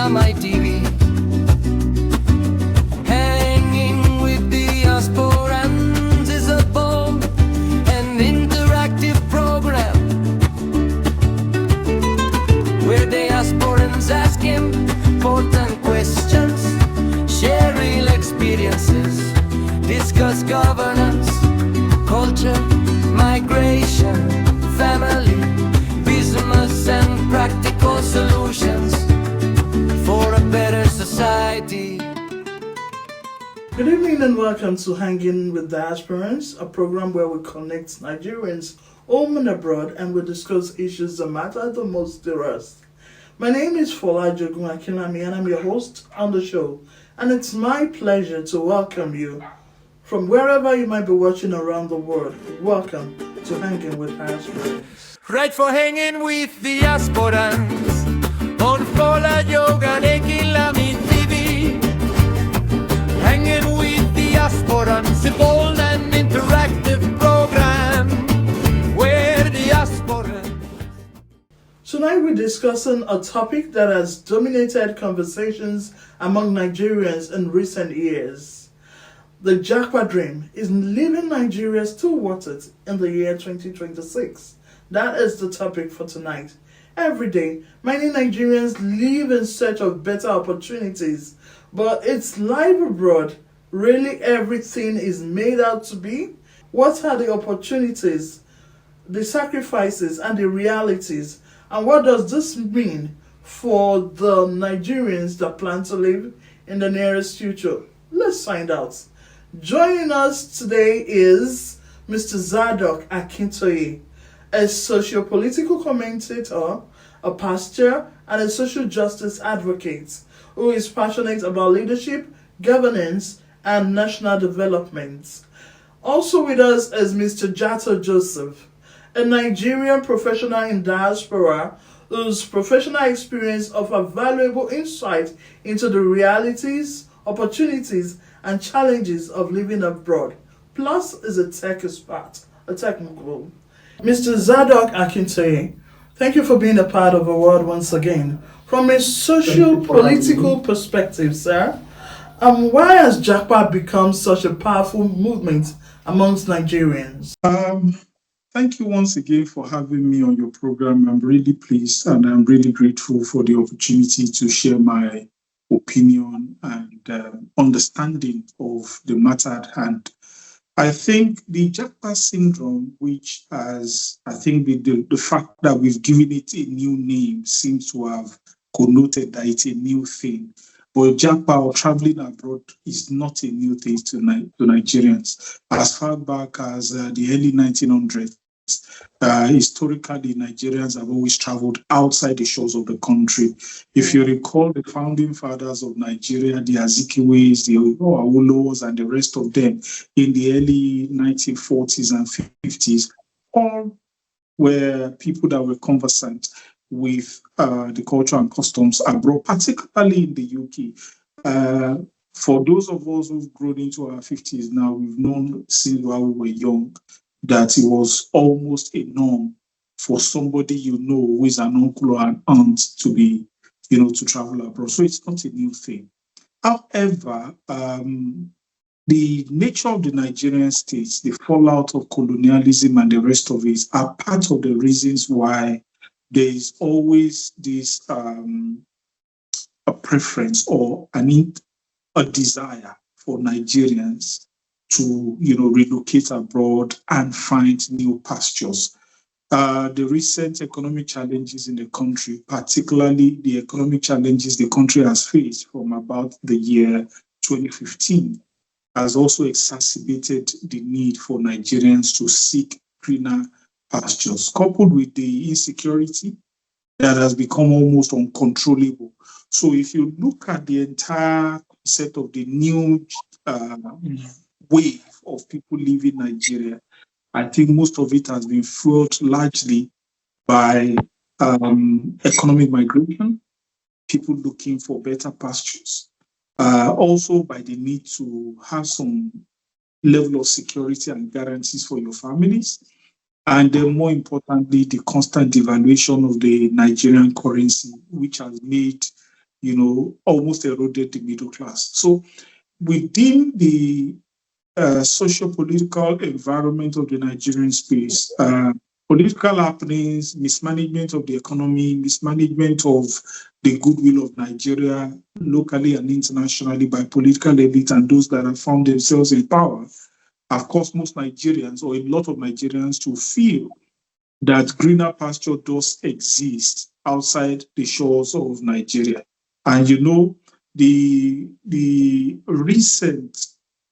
via my TV. Hanging with the aspirants is a bold and interactive program where the aspirants ask important questions, share real experiences, discuss governance, culture, migration, family, business, and practical solutions for a better society. Good evening and welcome to Hanging with Diasporans, a program where we connect Nigerians home and abroad and we discuss issues that matter the most to us. My name is Fola Jogun-Akinlami and I'm your host on the show, and it's my pleasure to welcome you from wherever you might be watching around the world. Welcome to Hanging with Diasporans. Right for hanging with the aspirants on Fola Jogun-Akinlami TV. Hanging with the aspirants, a bold and interactive program where the aspirants. Tonight we're discussing a topic that has dominated conversations among Nigerians in recent years. The Japa dream is leaving Nigeria still watered in the year 2026. That is the topic for tonight. Every day, many Nigerians live in search of better opportunities, but it's life abroad really everything is made out to be? What are the opportunities, the sacrifices, and the realities? And what does this mean for the Nigerians that plan to live in the nearest future? Let's find out. Joining us today is Mr. Zadok Akintoye, a socio-political commentator, a pastor, and a social justice advocate who is passionate about leadership, governance, and national development. Also with us is Mr. Jato Joseph, a Nigerian professional in diaspora whose professional experience offers valuable insight into the realities, opportunities, and challenges of living abroad. Plus is a tech expert, a technical. Mr. Zadok Akintoye, thank you for being a part of our world once again. From a socio-political perspective, sir, why has Japa become such a powerful movement amongst Nigerians? Thank you once again for having me on your program. I'm really pleased and I'm really grateful for the opportunity to share my opinion and understanding of the matter at hand. I think the Japa syndrome, which has, I think the fact that we've given it a new name seems to have connoted that it's a new thing. But Japa or traveling abroad is not a new thing to Nigerians. As far back as the early 1900s, historically, Nigerians have always traveled outside the shores of the country. If you recall the founding fathers of Nigeria, the Azikiwes, the Awolowos, and the rest of them in the early 1940s and 50s, all were people that were conversant with the culture and customs abroad, particularly in the UK. For those of us who've grown into our 50s now, we've known since while we were young that it was almost a norm for somebody who is an uncle or an aunt to be, to travel abroad. So it's not a new thing. However, the nature of the Nigerian states, the fallout of colonialism and the rest of it are part of the reasons why there is always this a preference or a desire for Nigerians to relocate abroad and find new pastures. The recent economic challenges in the country, particularly the economic challenges the country has faced from about the year 2015, has also exacerbated the need for Nigerians to seek greener pastures, coupled with the insecurity that has become almost uncontrollable. So if you look at the entire set of the new wave of people leaving Nigeria, I think most of it has been fueled largely by economic migration, people looking for better pastures, also by the need to have some level of security and guarantees for your families, and then more importantly, the constant devaluation of the Nigerian currency, which has made almost eroded the middle class. So within the socio-political environment of the Nigerian space, political happenings, mismanagement of the economy, mismanagement of the goodwill of Nigeria locally and internationally by political elite and those that have found themselves in power have caused most Nigerians, or a lot of Nigerians, to feel that greener pasture does exist outside the shores of Nigeria. And the recent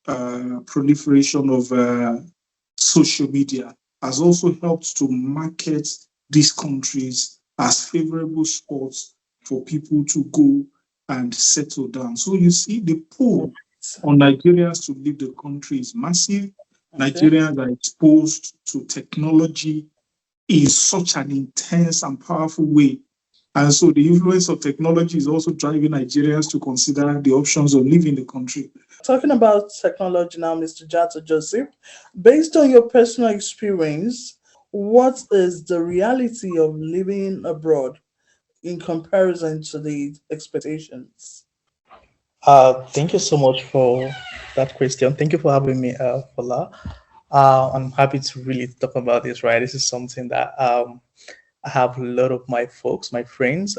proliferation of social media has also helped to market these countries as favorable spots for people to go and settle down. So you see, the pull on Nigerians to leave the country is massive. Nigerians are exposed to technology in such an intense and powerful way. And so the influence of technology is also driving Nigerians to consider the options of leaving the country. Talking about technology now, Mr. Jato Joseph, based on your personal experience, what is the reality of living abroad in comparison to the expectations? Thank you so much for that question. Thank you for having me, Fola. I'm happy to really talk about this, right? This is something that I have a lot of my folks, my friends,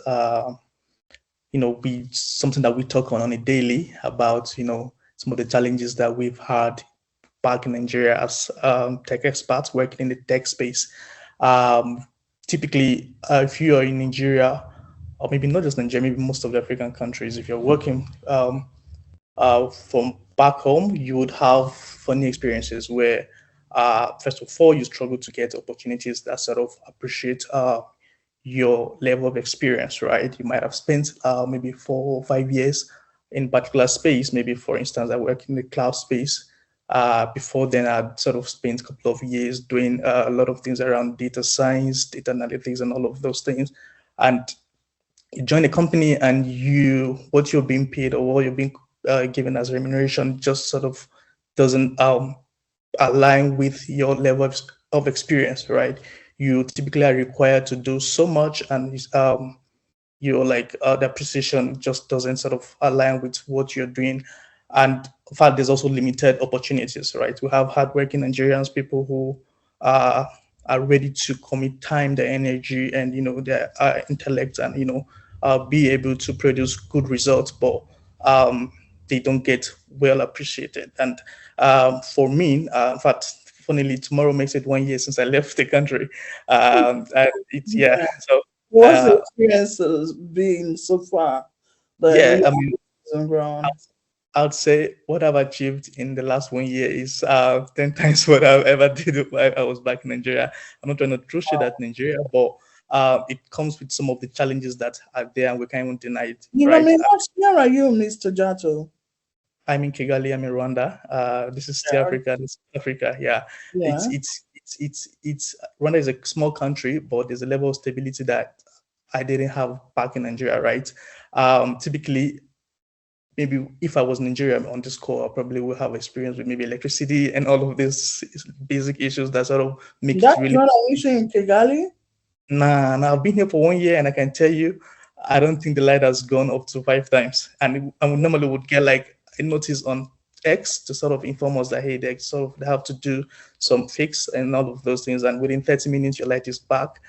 we something that we talk on a daily about, some of the challenges that we've had back in Nigeria as tech experts working in the tech space. Typically, if you are in Nigeria, or maybe not just Nigeria, maybe most of the African countries, if you're working from back home, you would have funny experiences where, first of all, you struggle to get opportunities that sort of appreciate your level of experience, right? You might have spent maybe 4 or 5 years in particular space. Maybe, for instance, I work in the cloud space. Before then, I'd sort of spent a couple of years doing a lot of things around data science, data analytics, and all of those things. And you join a company and what you're being paid or what you're being given as remuneration just sort of doesn't align with your level of experience, right? You typically are required to do so much, and you're like the precision just doesn't sort of align with what you're doing. And in fact, there's also limited opportunities, right? We have hardworking Nigerians, people who are ready to commit time, their energy, and their intellect, and be able to produce good results, but they don't get well appreciated. And for me, in fact, funnily, tomorrow makes it 1 year since I left the country. And it's so What's the experiences been so far? I mean, I'd say what I've achieved in the last 1 year is 10 times what I've ever did while I was back in Nigeria. I'm not trying to throw shit at Nigeria, but it comes with some of the challenges that are there, and we can't even deny it. Right? Where are you, Mr. Jato? I'm in Kigali. I'm in Rwanda. This is still Africa. This is Africa. Yeah. It's Rwanda is a small country, but there's a level of stability that I didn't have back in Nigeria, right? Typically, maybe if I was in Nigeria on this call, I probably would have experience with maybe electricity and all of these basic issues that sort of make That's it really. Not an issue in Kigali? Nah, I've been here for 1 year, and I can tell you, I don't think the light has gone up to 5 times. And I normally would get like a notice on X to sort of inform us that, hey, they have to do some fix and all of those things. And within 30 minutes, your light is back.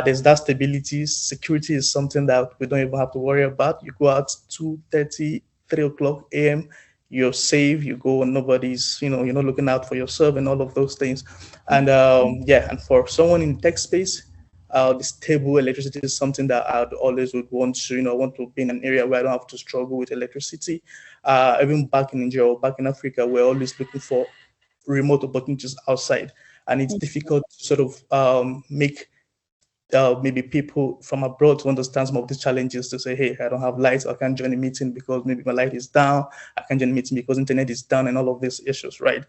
There's that stability. Security is something that we don't even have to worry about. You go out 2:30, 3 o'clock a.m., you're safe, you go and nobody's, you're not looking out for yourself and all of those things. And and for someone in tech space, the stable electricity is something that I'd always would want to be in an area where I don't have to struggle with electricity. Even back in Nigeria or back in Africa, we're always looking for remote opportunities outside, and it's difficult to sort of make maybe people from abroad to understand some of these challenges, to say, hey, I don't have lights, I can't join a meeting because maybe my light is down, I can't join a meeting because internet is down, and all of these issues, right?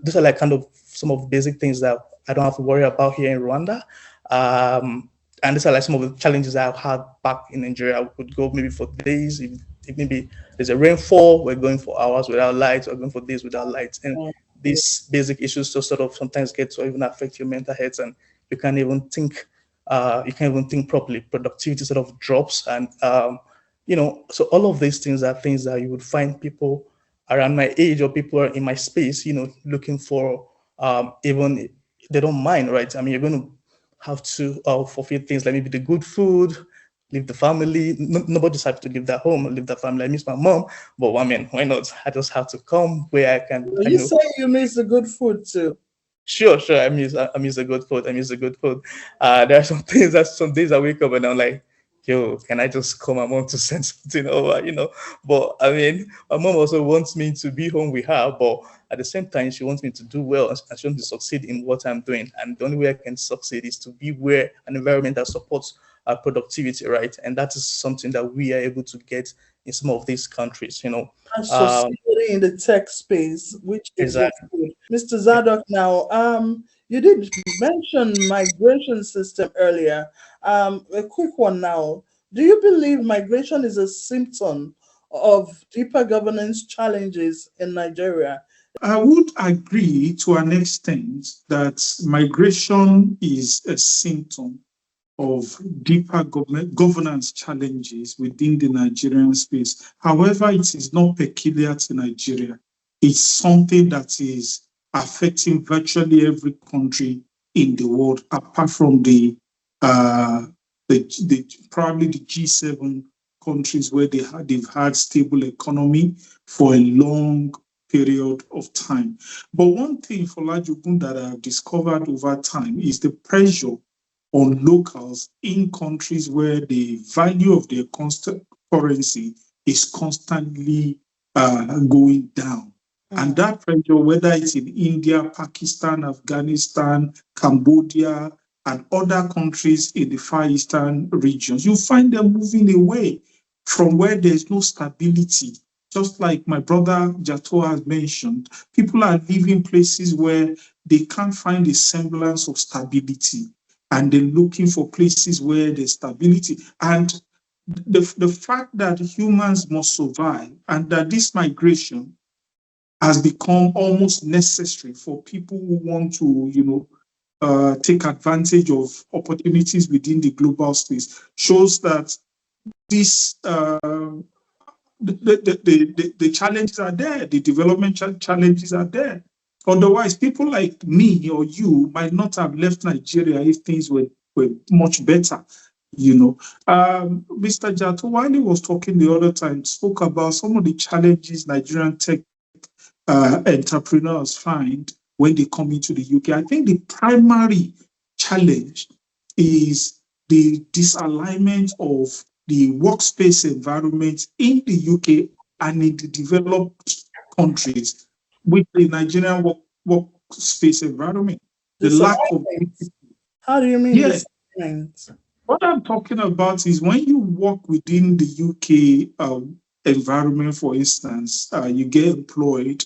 These are like kind of some of the basic things that I don't have to worry about here in Rwanda. And these are like some of the challenges I've had back in Nigeria. I could go maybe for days, if maybe there's a rainfall, we're going for hours without lights, or going for days without lights. And these basic issues just sort of sometimes get to even affect your mental health, and you can't even think properly. Productivity sort of drops, and So all of these things are things that you would find people around my age or people are in my space, looking for, even they don't mind, right? I mean, you're going to have to fulfill things like maybe the good food, leave the family. Nobody's happy to leave their home, leave their family. I miss my mom, but I mean, why not? I just have to come where I can, You say you miss the good food too. Sure. I miss the good food. I miss the good food. There are some things that some days I wake up and I'm like, yo, can I just call my mom to send something over? But I mean, my mom also wants me to be home with her, but at the same time, she wants me to do well and she wants me to succeed in what I'm doing. And the only way I can succeed is to be where an environment that supports productivity, right? And that is something that we are able to get in some of these countries. And succeeding in the tech space, which is what's Exactly. good. Mr. Zadok, now, you did mention migration system earlier. A quick one now. Do you believe migration is a symptom of deeper governance challenges in Nigeria? I would agree to an extent that migration is a symptom of deeper governance challenges within the Nigerian space. However, it is not peculiar to Nigeria. It's something that is affecting virtually every country in the world, apart from probably the G7 countries where they've had stable economy for a long period of time. But one thing for Lajugun that I've discovered over time is the pressure on locals in countries where the value of their constant currency is constantly going down. And that pressure, whether it's in India, Pakistan, Afghanistan, Cambodia, and other countries in the Far Eastern regions, you find them moving away from where there's no stability. Just like my brother Jato has mentioned, people are living places where they can't find a semblance of stability, and they're looking for places where there's stability. And the fact that humans must survive and that this migration has become almost necessary for people who want to, take advantage of opportunities within the global space shows that this the challenges are there, the development challenges are there. Otherwise, people like me or you might not have left Nigeria if things were much better. Mr. Jato, while he was talking the other time, spoke about some of the challenges Nigerian tech entrepreneurs find when they come into the UK. I think the primary challenge is the disalignment of the workspace environment in the UK and in the developed countries with the Nigerian workspace environment. The lack of. How do you mean? Yes. What I'm talking about is when you work within the UK environment, for instance, you get employed,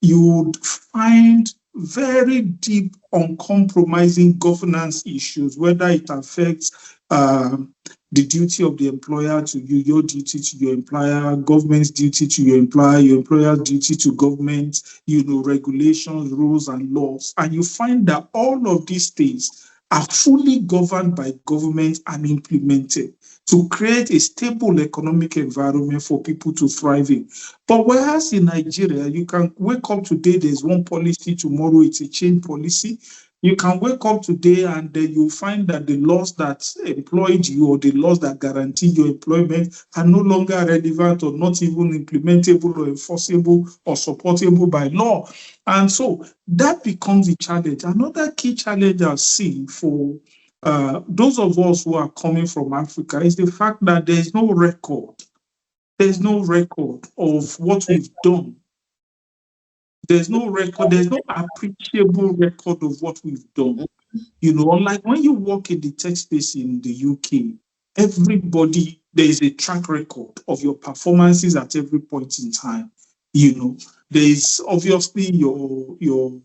you would find very deep, uncompromising governance issues, whether it affects the duty of the employer to you, your duty to your employer, government's duty to your employer, your employer's duty to government, regulations, rules, and laws. And you find that all of these things are fully governed by government and implemented to create a stable economic environment for people to thrive in. But whereas in Nigeria, you can wake up today, there's one policy, tomorrow it's a change policy. You can wake up today and then you find that the laws that employed you or the laws that guarantee your employment are no longer relevant or not even implementable or enforceable or supportable by law. And so that becomes a challenge. Another key challenge I've seen for those of us who are coming from Africa is the fact that there's no record. There's no record of what we've done. There's no record, there's no appreciable record of what we've done. Like when you work in the tech space in the UK, everybody, there is a track record of your performances at every point in time. There's obviously your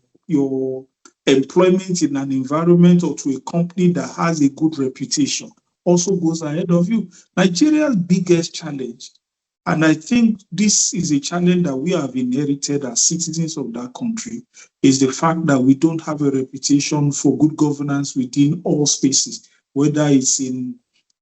employment in an environment or to a company that has a good reputation also goes ahead of you. Nigeria's biggest challenge, and I think this is a challenge that we have inherited as citizens of that country, is the fact that we don't have a reputation for good governance within all spaces, whether it's in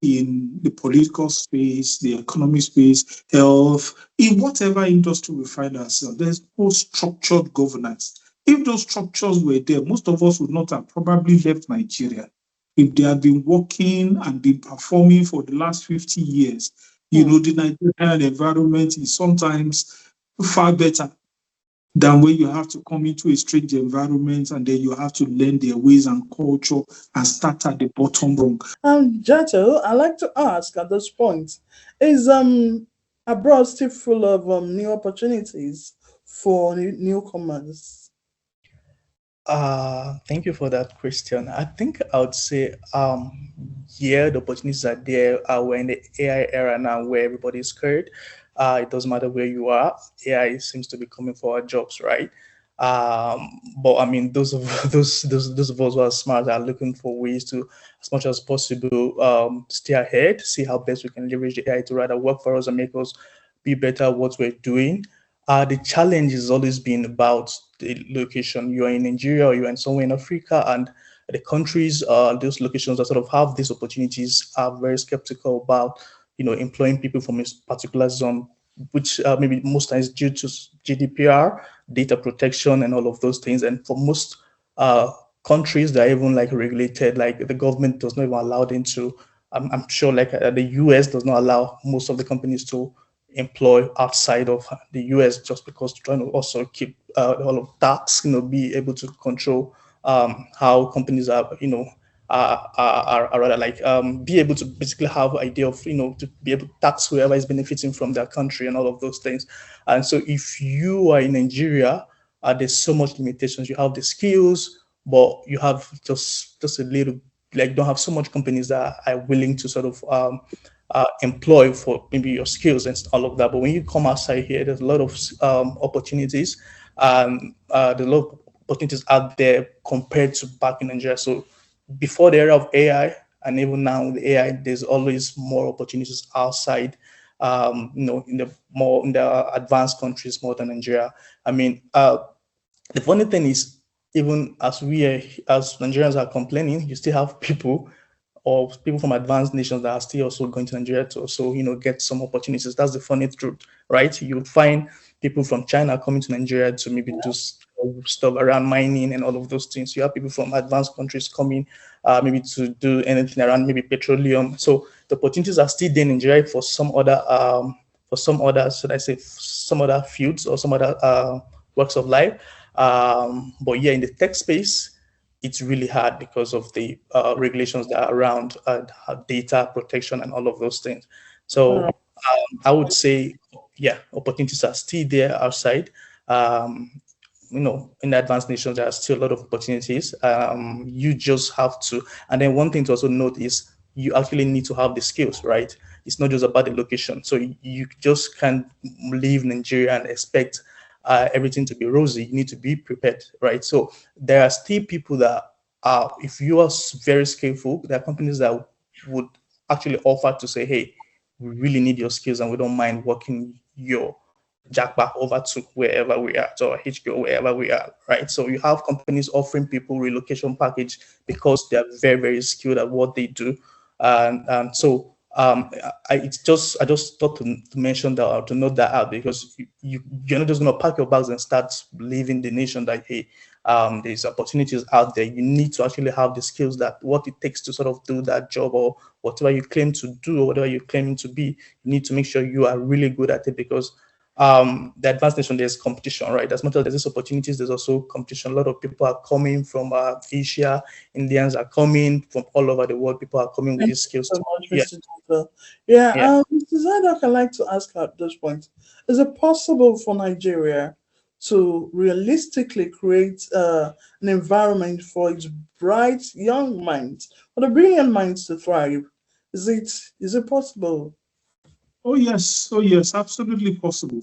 in the political space, the economic space, health, in whatever industry we find ourselves. There's no structured governance. If those structures were there, most of us would not have probably left Nigeria. If they had been working and been performing for the last 50 years, the Nigerian environment is sometimes far better than when you have to come into a strange environment and then you have to learn their ways and culture and start at the bottom rung. Jato, I'd like to ask at this point, is abroad still full of new opportunities for newcomers? Thank you for that question. I think I would say, yeah, the opportunities are there. We're in the AI era now where everybody is scared. It doesn't matter where you are. AI seems to be coming for our jobs, right? But I mean, those of those of us who are smart are looking for ways to, as much as possible, stay ahead, see how best we can leverage the AI to rather work for us and make us be better at what we're doing. The challenge has always been about the location. You're in Nigeria or you're in somewhere in Africa, and the countries, those locations that sort of have these opportunities are very skeptical about, employing people from a particular zone, which maybe most times due to GDPR, data protection, and all of those things. And for most countries, they're even like regulated, like the government does not even allow them to. I'm sure like the US does not allow most of the companies to employ outside of the US, just because trying to also keep all of tax, be able to control how companies are, are rather like be able to basically have idea of, to be able to tax whoever is benefiting from their country and all of those things. And so if you are in Nigeria, there's so much limitations. You have the skills, but you have just a little, like, don't have so much companies that are willing to sort of employ for maybe your skills and all of that. But when you come outside here, there's a lot of opportunities. There's a lot of opportunities out there compared to back in Nigeria. So before the era of AI and even now with AI, there's always more opportunities outside, in the advanced countries more than Nigeria. I mean, the funny thing is, even as Nigerians are complaining, you still have people or people from advanced nations that are still also going to Nigeria to also, get some opportunities. That's the funny truth, right? You would find people from China coming to Nigeria to maybe do stuff around mining and all of those things. You have people from advanced countries coming maybe to do anything around maybe petroleum. So the opportunities are still there in Nigeria for some other, should I say, some other fields or some other works of life. But yeah, in the tech space, it's really hard because of the regulations that are around data protection and all of those things. So I would say, yeah, opportunities are still there outside. In the advanced nations, there are still a lot of opportunities. You just have to, and then one thing to also note is you actually need to have the skills, right? It's not just about the location. So you just can't leave Nigeria and expect everything to be rosy. You need to be prepared, right? So there are still people that are, if you are very skillful, there are companies that would actually offer to say, hey, we really need your skills and we don't mind working your Japa over to wherever we are, to HQ, wherever we are, right? So you have companies offering people relocation package because they are very, very skilled at what they do. And so I just thought to mention that, to note that out, because you're not just going to pack your bags and start leaving the nation that, hey, there's opportunities out there. You need to actually have the skills, that what it takes to sort of do that job or whatever you claim to do or whatever you're claiming to be. You need to make sure you are really good at it, because the advanced nation, there's competition, right? As much as there's opportunities, there's also competition. A lot of people are coming from Asia. Indians are coming from all over the world. People are coming with these skills. So much, Mr. Jato. Mr. Zadok, I'd like to ask at this point, is it possible for Nigeria to realistically create an environment for its bright young minds, for the brilliant minds to thrive? Is it possible? Oh yes, absolutely possible.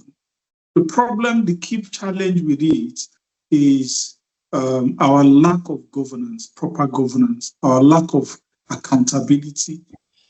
The problem, the key challenge with it is our lack of governance, proper governance, our lack of accountability,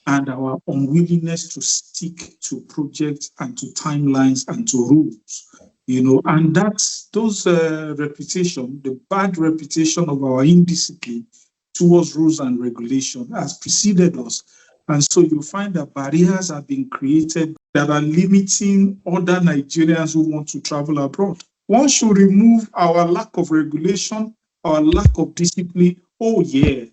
and our unwillingness to stick to projects and to timelines and to rules. And that's those reputation, the bad reputation of our indiscipline towards rules and regulation has preceded us And so you find that barriers have been created that are limiting other Nigerians who want to travel abroad. One should remove our lack of regulation, our lack of discipline. Oh, yeah.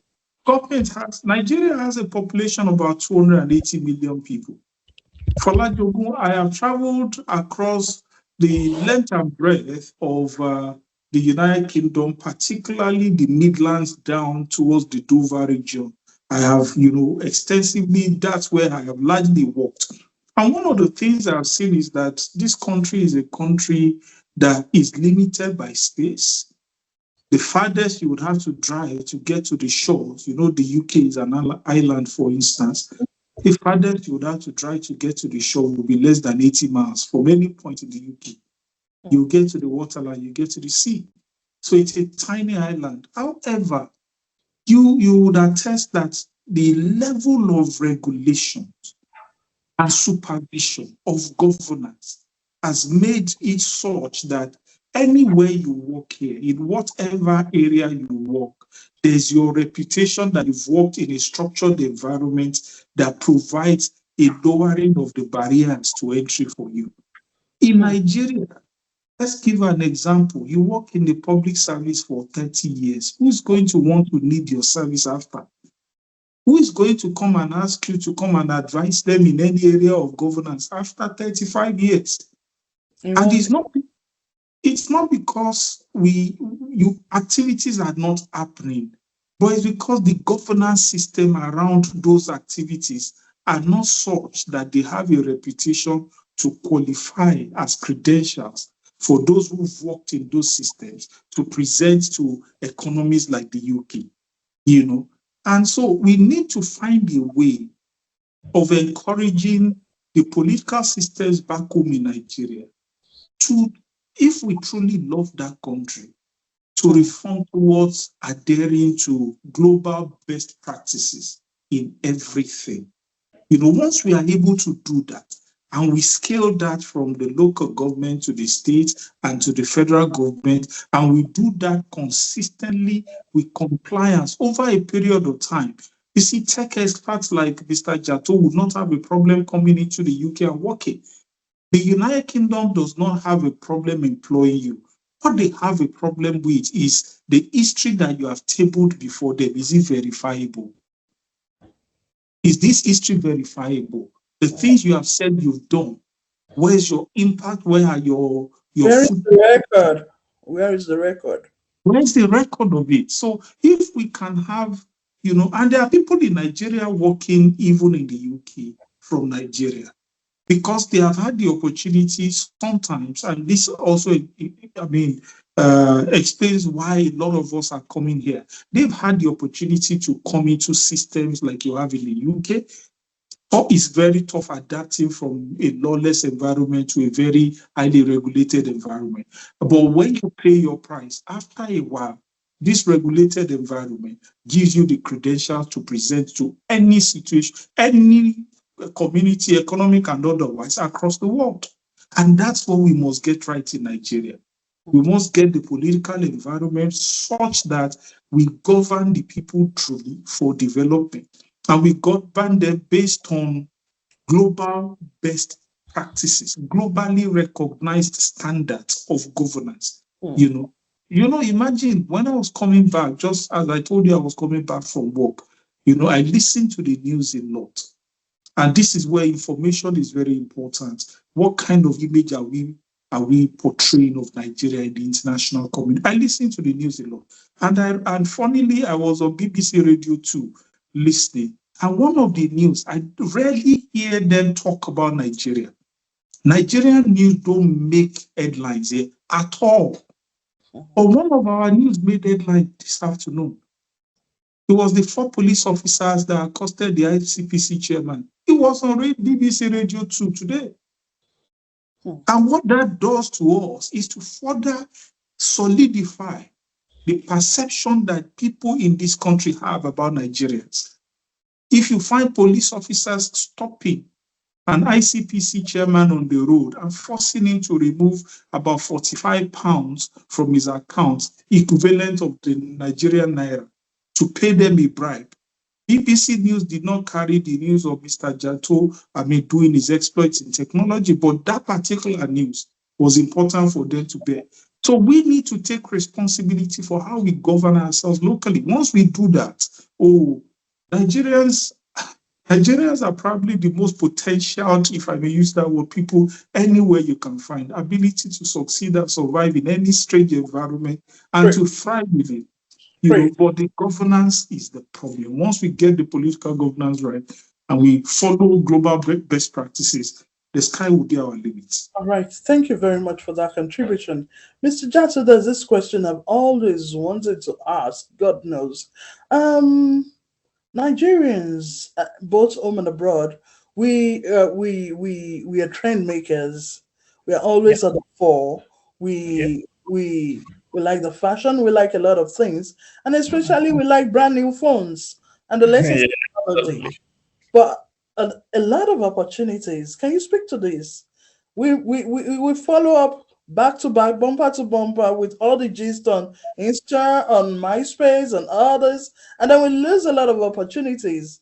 Nigeria has a population of about 280 million people. For Lajogun, I have traveled across the length and breadth of the United Kingdom, particularly the Midlands down towards the Dover region. I have, extensively, that's where I have largely worked. And one of the things I've seen is that this country is a country that is limited by space. The farthest you would have to drive to get to the shores, the UK is an island, for instance. The farthest you would have to drive to get to the shore will be less than 80 miles from any point in the UK. You get to the waterline, you get to the sea. So it's a tiny island. However, you would attest that the level of regulation and supervision of governance has made it such that anywhere you work here, in whatever area you work, there's your reputation that you've worked in a structured environment that provides a lowering of the barriers to entry for you. In Nigeria, let's give an example. You work in the public service for 30 years. Who's going to want to need your service after? Who is going to come and ask you to come and advise them in any area of governance after 35 years? And it's not because activities are not happening, but it's because the governance system around those activities are not such that they have a reputation to qualify as credentials for those who've worked in those systems to present to economies like the UK, And so we need to find a way of encouraging the political systems back home in Nigeria to, if we truly love that country, to reform towards adhering to global best practices in everything. Once we are able to do that, and we scale that from the local government to the state and to the federal government, and we do that consistently with compliance over a period of time. You see, tech experts like Mr. Jato would not have a problem coming into the UK and working. The United Kingdom does not have a problem employing you. What they have a problem with is the history that you have tabled before them. Is it verifiable? Is this history verifiable? The things you have said you've done, where's your impact? Where are your Where is the record? Where is the record? Where's the record of it? So if we can have, and there are people in Nigeria working even in the UK from Nigeria, because they have had the opportunity sometimes, and this also, explains why a lot of us are coming here. They've had the opportunity to come into systems like you have in the UK. Or it's very tough adapting from a lawless environment to a very highly regulated environment. But when you pay your price, after a while, this regulated environment gives you the credentials to present to any situation, any community, economic and otherwise, across the world. And that's what we must get right in Nigeria. We must get the political environment such that we govern the people truly for development. And we govern them based on global best practices, globally recognized standards of governance. Imagine when I was coming back, just as I told you, I was coming back from work, I listened to the news a lot. And this is where information is very important. What kind of image are we portraying of Nigeria in the international community? I listened to the news a lot. And funnily, I was on BBC Radio 2 listening. And one of the news, I rarely hear them talk about Nigeria. Nigerian news don't make headlines here at all. But one of our news made headline this afternoon. It was the 4 police officers that accosted the ICPC chairman. It was on BBC Radio 2 today. And what that does to us is to further solidify the perception that people in this country have about Nigerians. If you find police officers stopping an ICPC chairman on the road and forcing him to remove about 45 pounds from his account, equivalent of the Nigerian naira, to pay them a bribe, BBC News did not carry the news of Mr. Jato, doing his exploits in technology, but that particular news was important for them to bear. So we need to take responsibility for how we govern ourselves locally. Once we do that, Nigerians are probably the most potential, if I may use that word, people anywhere you can find. Ability to succeed and survive in any strange environment and to thrive with it. But the governance is the problem. Once we get the political governance right and we follow global best practices, the sky will be our limit. All right. Thank you very much for that contribution. Mr. Jato, there's this question I've always wanted to ask. God knows. Nigerians, both home and abroad, we are trend makers. We are always at the fore. We like the fashion. We like a lot of things, and especially we like brand new phones and the latest technology. But a lot of opportunities. Can you speak to this? We follow up back to back, bumper to bumper with all the gist on Insta, on MySpace, and others, and then we lose a lot of opportunities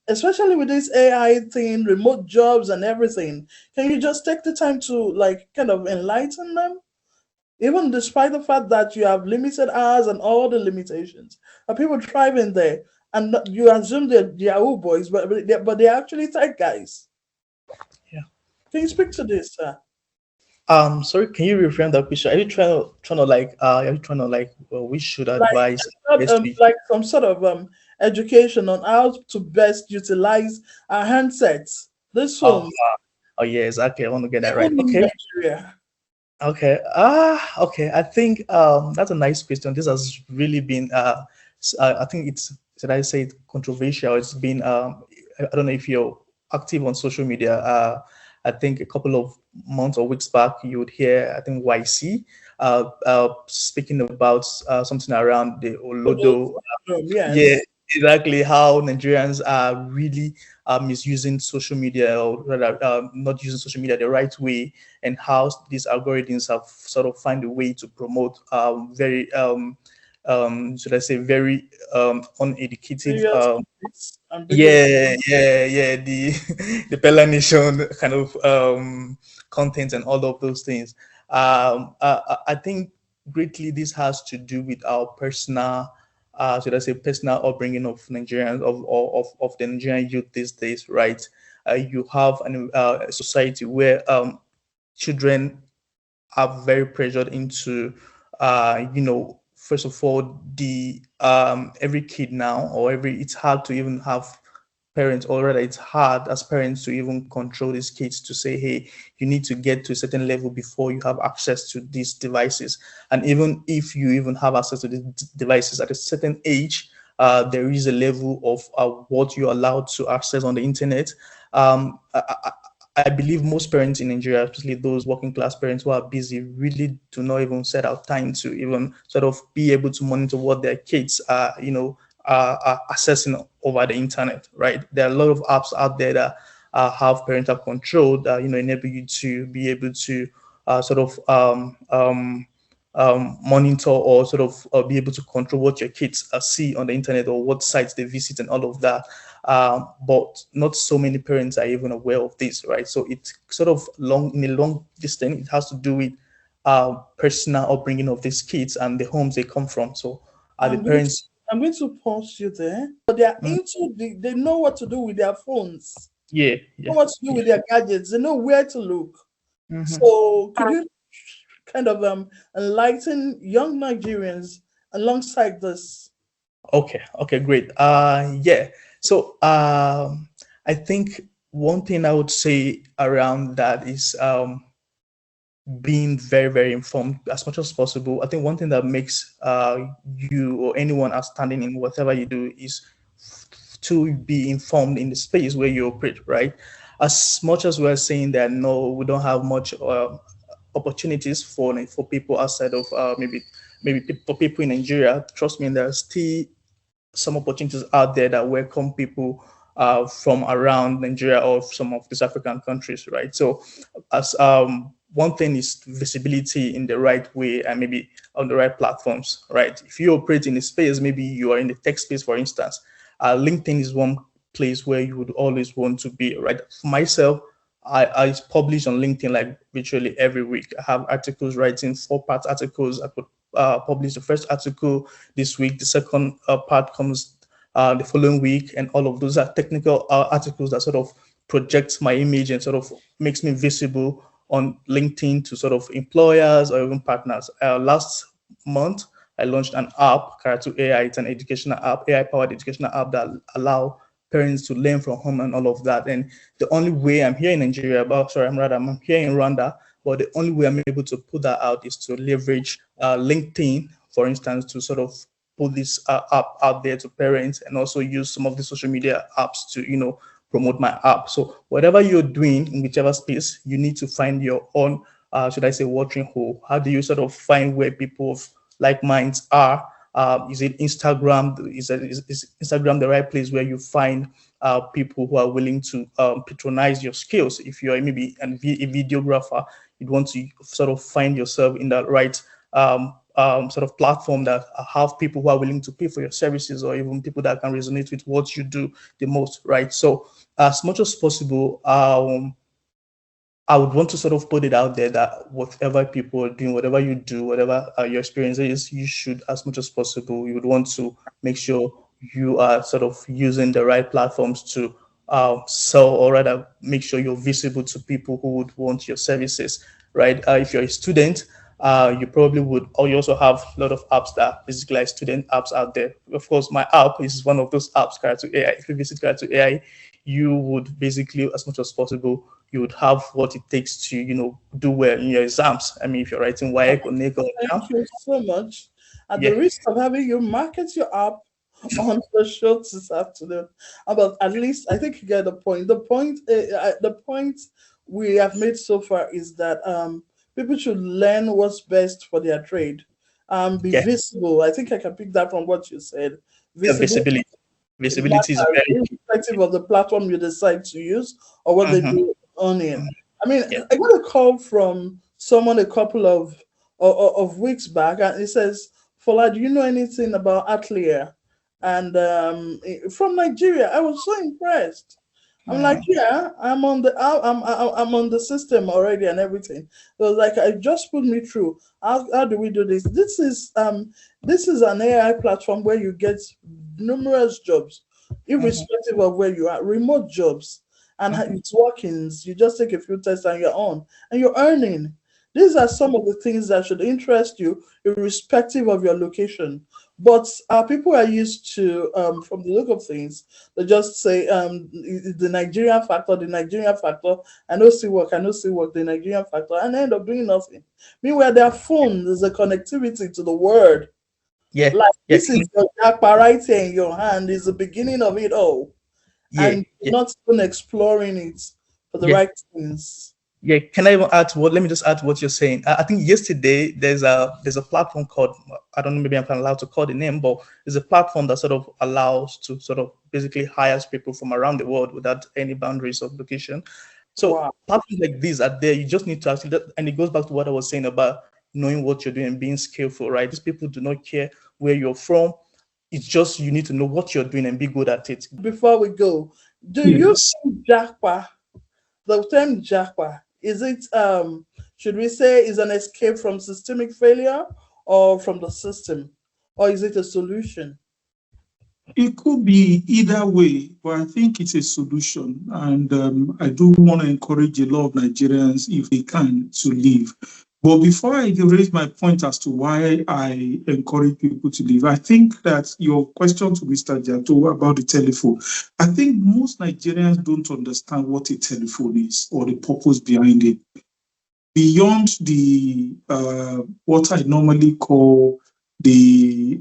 especially with this AI thing, remote jobs, and everything. Can you just take the time to kind of enlighten them? Even despite the fact that you have limited hours and all the limitations, are people thriving there? And you assume they're Yahoo boys, but they're actually tech guys. Yeah. Can you speak to this, sir? Sorry, can you reframe that question? Are you trying to we should advise like some sort of education on how to best utilize our handsets, this phone? Yeah, exactly. I want to get that right. In Okay. Nigeria. Okay. Okay. I think that's a nice question. This has really been I think should I say it controversial? It's been I don't know if you're active on social media. I think a couple of months or weeks back, you would hear, I think, YC speaking about something around the Olodo. Yes. Yeah, exactly, how Nigerians are really misusing social media, or rather not using social media the right way, and how these algorithms have sort of find a way to promote very should I say very uneducated the Pella Nation kind of content and all of those things. I think greatly this has to do with our personal should I say personal upbringing of Nigerians of the Nigerian youth these days, right? You have a society where children are very pressured into first of all, the every kid now, or it's hard to even have parents, or rather it's hard as parents to even control these kids to say, hey, you need to get to a certain level before you have access to these devices. And even if you even have access to these devices at a certain age, there is a level of what you're allowed to access on the internet. I believe most parents in Nigeria, especially those working class parents who are busy, really do not even set out time to even sort of be able to monitor what their kids are accessing over the internet, right? There are a lot of apps out there that have parental control that enable you to be able to monitor or sort of be able to control what your kids see on the internet or what sites they visit and all of that. But not so many parents are even aware of this, right? So it's sort of in a long distance, it has to do with personal upbringing of these kids and the homes they come from. So the parents. I'm going to pause you there. But they are they know what to do with their phones. Yeah. They know what to do with their gadgets. They know where to look. So could you kind of enlighten young Nigerians alongside this? Okay, great. Yeah. So I think one thing I would say around that is being very, very informed as much as possible. I think one thing that makes you or anyone outstanding in whatever you do is to be informed in the space where you operate, right? As much as we're saying that no, we don't have much opportunities for people outside of maybe for people in Nigeria. Trust me, there's still some opportunities out there that welcome people from around Nigeria or some of these African countries, right? So as one thing is visibility in the right way and maybe on the right platforms, right? If you operate in a space, maybe you are in the tech space, for instance, LinkedIn is one place where you would always want to be, right? For myself, I publish on LinkedIn like literally every week. I have articles writing, 4-part articles. I could publish the first article this week. The second part comes the following week, and all of those are technical articles that sort of projects my image and sort of makes me visible on LinkedIn to sort of employers or even partners. Last month, I launched an app, Karatu AI. It's an educational app, AI-powered educational app that allow parents to learn from home and all of that. And the only way I'm here in Nigeria, I'm here in Rwanda, but the only way I'm able to put that out is to leverage LinkedIn, for instance, to sort of put this app out there to parents, and also use some of the social media apps to, promote my app. So whatever you're doing in whichever space, you need to find your own, should I say, watering hole. How do you sort of find where people of like minds are? Is it Instagram? Is Instagram the right place where you find people who are willing to patronize your skills? If you're maybe a videographer, you'd want to sort of find yourself in that right sort of platform that have people who are willing to pay for your services, or even people that can resonate with what you do the most, right? So as much as possible, I would want to sort of put it out there that whatever people are doing, whatever you do, whatever your experience is, you should, as much as possible, you would want to make sure you are sort of using the right platforms to sell, or rather make sure you're visible to people who would want your services, right? If you're a student, you probably would, or you also have a lot of apps that basically like student apps out there. Of course, my app is one of those apps, Karatu AI. If you visit Karatu AI, you would basically, as much as possible, you would have what it takes to, do well in your exams. I mean, if you're writing WAEC or NECO. Thank you so much. At Yeah. the risk of having you market your app on the show this afternoon, but at least I think you get the point. The point we have made so far is that people should learn what's best for their trade. Be Yeah. visible. I think I can pick that from what you said. Visibility. Visibility is matters, very key. irrespective of the platform you decide to use or what they do on it. I mean, Yeah. I got a call from someone a couple of weeks back, and it says, "Fola, do you know anything about Atelier?" And from Nigeria, I was so impressed. I'm like, yeah, I'm on the system already and everything. So like, I just put me through. How do we do this? This is an AI platform where you get numerous jobs, irrespective of where you are, remote jobs, and it's workings. You just take a few tests and you're on, and you're earning. These are some of the things that should interest you, irrespective of your location. But people are used to, from the look of things, they just say the Nigerian factor, I know see work, the Nigerian factor, and end up doing nothing. Meanwhile, their phone is a connectivity to the world. Yeah. Like Yeah. this is your Japa right here in your hand, is the beginning of it all. Yeah. And you're not even exploring it for the Yeah. right things. Yeah, can I even add to what? Let me just add to what you're saying. I think yesterday there's a platform called, I don't know, maybe I'm not allowed to call the name, but there's a platform that sort of allows to sort of basically hires people from around the world without any boundaries of location. So Wow. platforms like these are there. You just need to actually, and it goes back to what I was saying about knowing what you're doing and being skillful, right? These people do not care where you're from. It's just you need to know what you're doing and be good at it. Before we go, do you think Japa, the term Japa, is it should we say is an escape from systemic failure or from the system, or is it a solution? It could be either way, but I think it's a solution. And I do want to encourage a lot of Nigerians, if they can, to leave. But before I raise my point as to why I encourage people to leave, I think that your question to Mr. Jato about the telephone, I think most Nigerians don't understand what a telephone is or the purpose behind it. Beyond the what I normally call the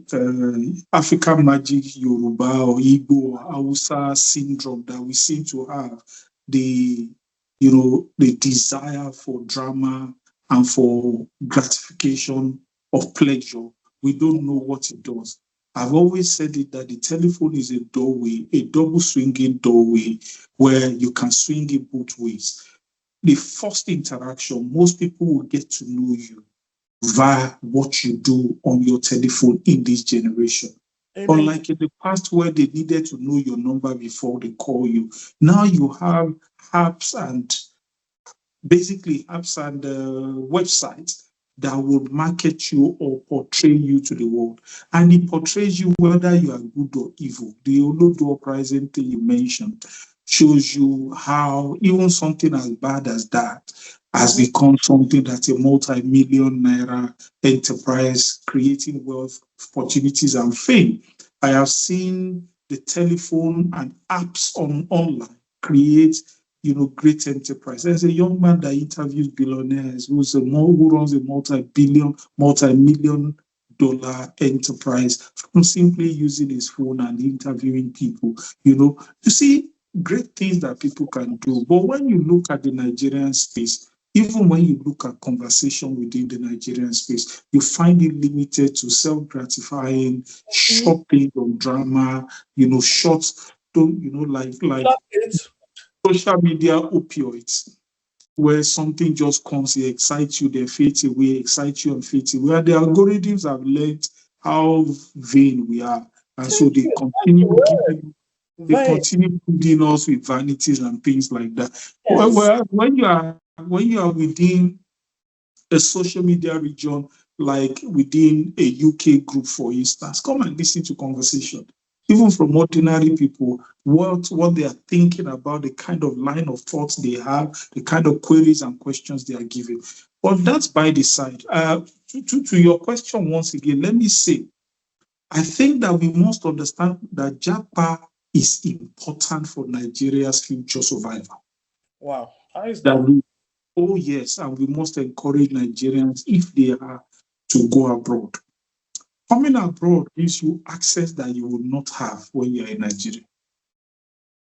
African magic Yoruba or Igbo or Hausa syndrome that we seem to have, the desire for drama and for gratification of pleasure, we don't know what it does. I've always said it that the telephone is a doorway, a double swinging doorway where you can swing it both ways. The first interaction, most people will get to know you via what you do on your telephone in this generation. Amen. Unlike in the past where they needed to know your number before they call you. Now you have apps and websites that will market you or portray you to the world. And it portrays you whether you are good or evil. The Olodo uprising thing you mentioned shows you how even something as bad as that has become something that's a multi-million naira enterprise creating wealth, opportunities, and fame. I have seen the telephone and apps online create great enterprise. There's a young man that interviews billionaires who runs a multi-million dollar enterprise from simply using his phone and interviewing people. You see great things that people can do. But when you look at the Nigerian space, even when you look at conversation within the Nigerian space, you find it limited to self-gratifying, shopping on drama, shots, like social media opioids, where something just comes, it excites you, they fade away, excite you and fade away. Where the algorithms have learned how vain we are. And so they continue feeding us with vanities and things like that. Yes. Well, when you are within a social media region, like within a UK group, for instance, come and listen to conversation. Even from ordinary people, what they are thinking about, the kind of line of thoughts they have, the kind of queries and questions they are giving. But that's by the side. To your question once again, let me say, I think that we must understand that Japa is important for Nigeria's future survival. Wow. How is that? Oh, yes, and we must encourage Nigerians, if they are to go abroad. Coming abroad gives you access that you will not have when you are in Nigeria.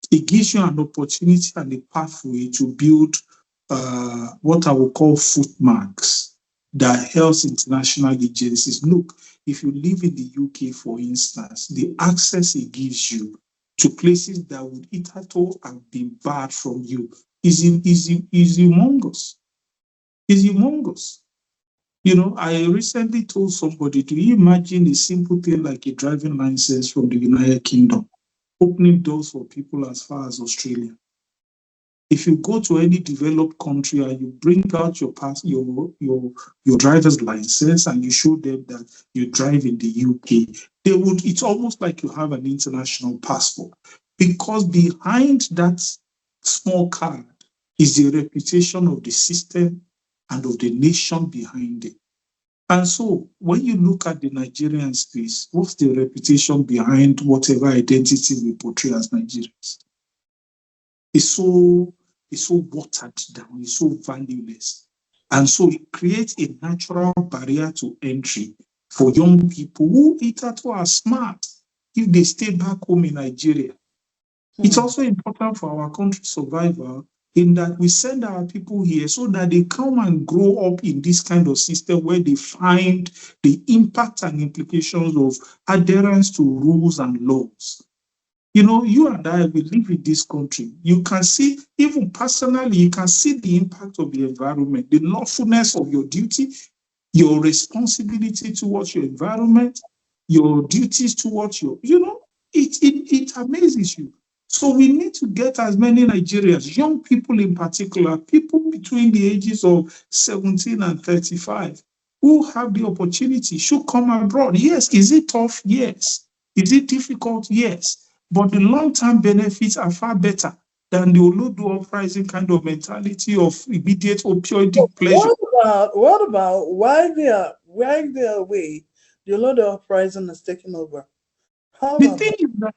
It gives you an opportunity and a pathway to build what I will call footmarks that helps international agencies. Look, if you live in the UK, for instance, the access it gives you to places that would hitherto have been barred from you is humongous. Is humongous. I recently told somebody, do you imagine a simple thing like a driving license from the United Kingdom opening doors for people as far as Australia? If you go to any developed country and you bring out your driver's license and you show them that you drive in the UK, it's almost like you have an international passport, because behind that small card is the reputation of the system and of the nation behind it. And so when you look at the Nigerian space, what's the reputation behind whatever identity we portray as Nigerians? It's so watered down, it's so valueless. And so it creates a natural barrier to entry for young people who hitherto are smart if they stay back home in Nigeria. It's also important for our country's survival in that we send our people here so that they come and grow up in this kind of system where they find the impact and implications of adherence to rules and laws. You and I, we live in this country. You can see, even personally, you can see the impact of the environment, the lawfulness of your duty, your responsibility towards your environment, your duties towards it amazes you. So we need to get as many Nigerians, young people in particular, people between the ages of 17 and 35, who have the opportunity, should come abroad. Yes. Is it tough? Yes. Is it difficult? Yes. But the long-term benefits are far better than the Olodo uprising kind of mentality of immediate opioidic pleasure. What about while they are away, the Olodo uprising is taking over? The thing is that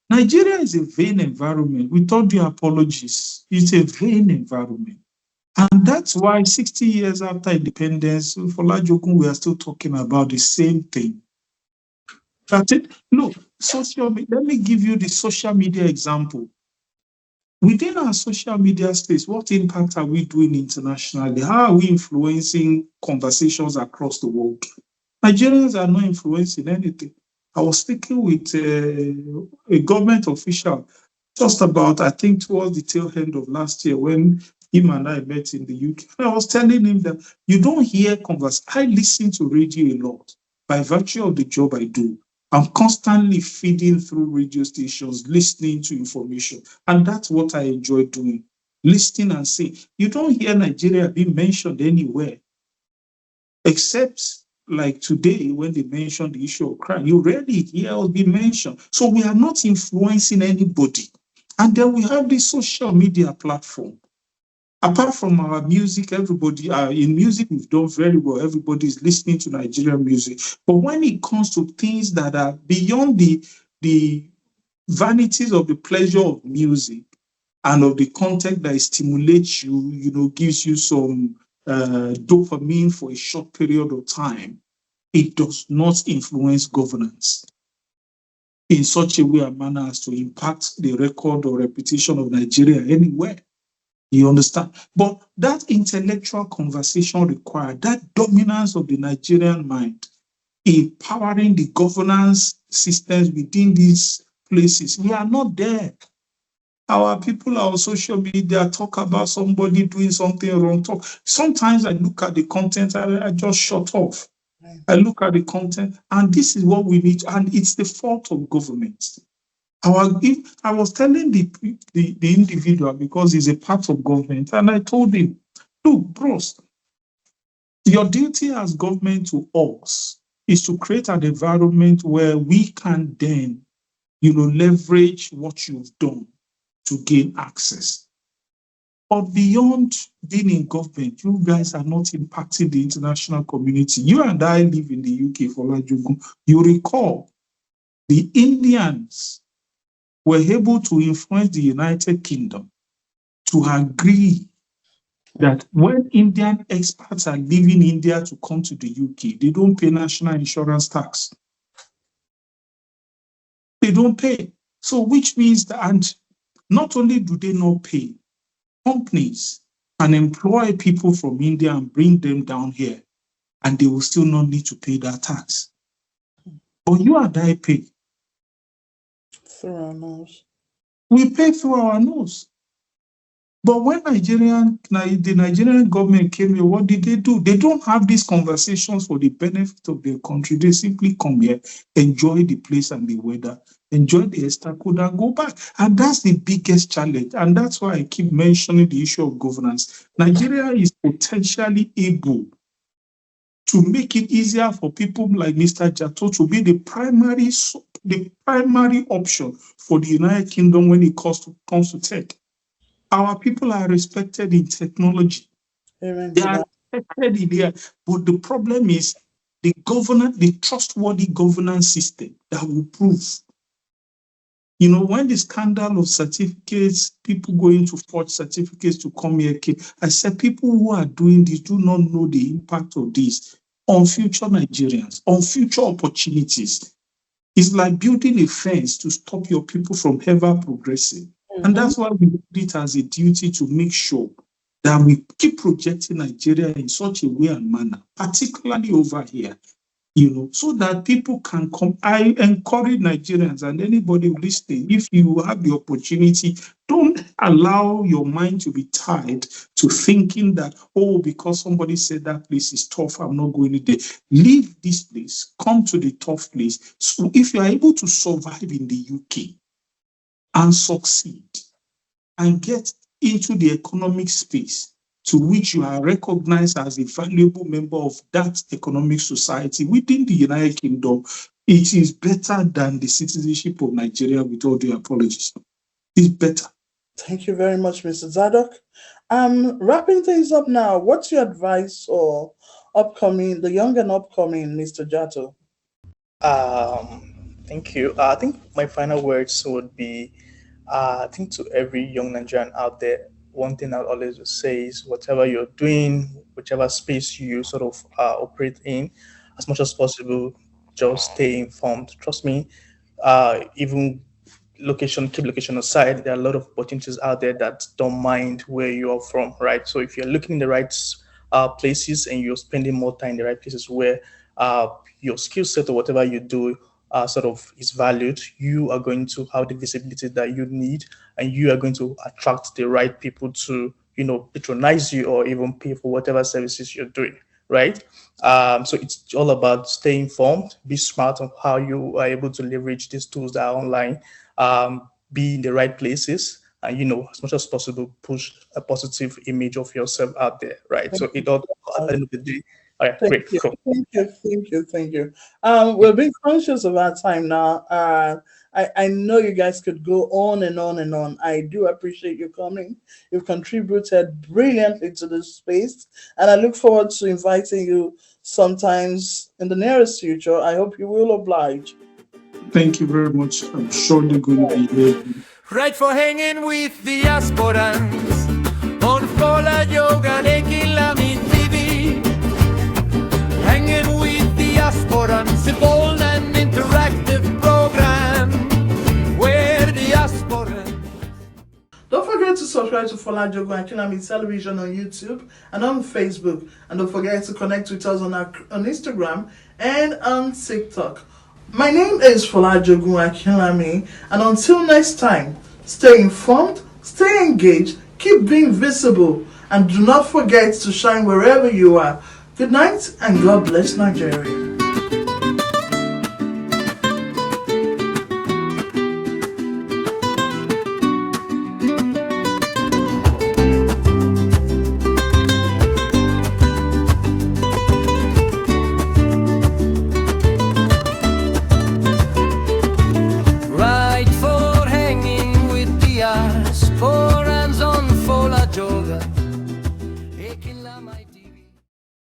Nigeria is a vain environment. With all due apologies, it's a vain environment. And that's why 60 years after independence, for Lajokun, we are still talking about the same thing. That's it. Look, let me give you the social media example. Within our social media space, what impact are we doing internationally? How are we influencing conversations across the world? Nigerians are not influencing anything. I was speaking with a government official just about, I think, towards the tail end of last year when him and I met in the UK. And I was telling him that you don't hear conversations. I listen to radio a lot by virtue of the job I do. I'm constantly feeding through radio stations, listening to information. And that's what I enjoy doing. Listening and saying, you don't hear Nigeria being mentioned anywhere, except like today when they mention the issue of crime. You rarely hear us be mentioned. So we are not influencing anybody. And then we have this social media platform. Apart from our music, everybody, in music, we've done very well. Everybody is listening to Nigerian music. But when it comes to things that are beyond the vanities of the pleasure of music and of the content that stimulates you, gives you some dopamine for a short period of time, it does not influence governance in such a way and manner as to impact the record or reputation of Nigeria anywhere. You understand? But that intellectual conversation required, that dominance of the Nigerian mind, empowering the governance systems within these places, we are not there. Our people on social media talk about somebody doing something wrong. Sometimes I look at the content, I just shut off. I look at the content, and this is what we need, and it's the fault of government. I was telling the individual, because he's a part of government, and I told him, look, bros, your duty as government to us is to create an environment where we can then, leverage what you've done to gain access. But beyond being in government, you guys are not impacting the international community. You and I live in the UK for Lajugu. You recall the Indians were able to influence the United Kingdom to agree that when Indian expats are leaving India to come to the UK, they don't pay national insurance tax. They don't pay. So which means that, and not only do they not pay, companies can employ people from India and bring them down here, and they will still not need to pay that tax. But you and I pay. Through our nose. We pay through our nose. But when the Nigerian government came here, what did they do? They don't have these conversations for the benefit of their country. They simply come here, enjoy the place and the weather, enjoy the estacoda, and go back. And that's the biggest challenge. And that's why I keep mentioning the issue of governance. Nigeria is potentially able to make it easier for people like Mr. Jato to be the primary option for the United Kingdom when it comes to tech. Our people are respected in technology. Amen. They are respected in there. But the problem is the trustworthy governance system that will prove. When the scandal of certificates, people going to forge certificates to come here came, I said people who are doing this do not know the impact of this on future Nigerians, on future opportunities. It's like building a fence to stop your people from ever progressing. Mm-hmm. And that's why we do it as a duty to make sure that we keep projecting Nigeria in such a way and manner, particularly over here, so that people can come. I encourage Nigerians and anybody listening, if you have the opportunity, don't allow your mind to be tied to thinking that, because somebody said that place is tough, I'm not going there. Leave this place, come to the tough place. So if you are able to survive in the UK and succeed and get into the economic space to which you are recognized as a valuable member of that economic society within the United Kingdom, it is better than the citizenship of Nigeria, with all the apologies. It's better. Thank you very much, Mr. Zadok. Wrapping things up now, what's your advice for the young and upcoming Mr. Jato? Thank you. I think my final words would be, I think to every young Nigerian out there, one thing I always say is whatever you're doing, whichever space you sort of operate in, as much as possible, just stay informed. Trust me, even keep location aside, there are a lot of opportunities out there that don't mind where you are from, right? So if you're looking in the right places and you're spending more time in the right places where your skill set or whatever you do sort of is valued, you are going to have the visibility that you need, and you are going to attract the right people to, patronize you or even pay for whatever services you're doing, right? So it's all about staying informed, be smart on how you are able to leverage these tools that are online, be in the right places, and as much as possible, push a positive image of yourself out there, right? So it all at the end of the day. All right, Thank great, you, cool. thank you. We're being conscious of our time now. I know you guys could go on and on and on. I do appreciate you coming. You've contributed brilliantly to this space, and I look forward to inviting you sometimes in the nearest future. I hope you will oblige. Thank you very much. I'm surely going to be here. Right for hanging with the aspirants on Fola Yoga Making Lamin TV. Hanging with the aspirants, a bold and interactive program where the aspirants. Don't forget to subscribe to Folajogo Akinlami Television on YouTube and on Facebook. And don't forget to connect with us on Instagram and on TikTok. My name is Folajogo Akinlami, and until next time, stay informed, stay engaged, keep being visible, and do not forget to shine wherever you are. Good night, and God bless Nigeria.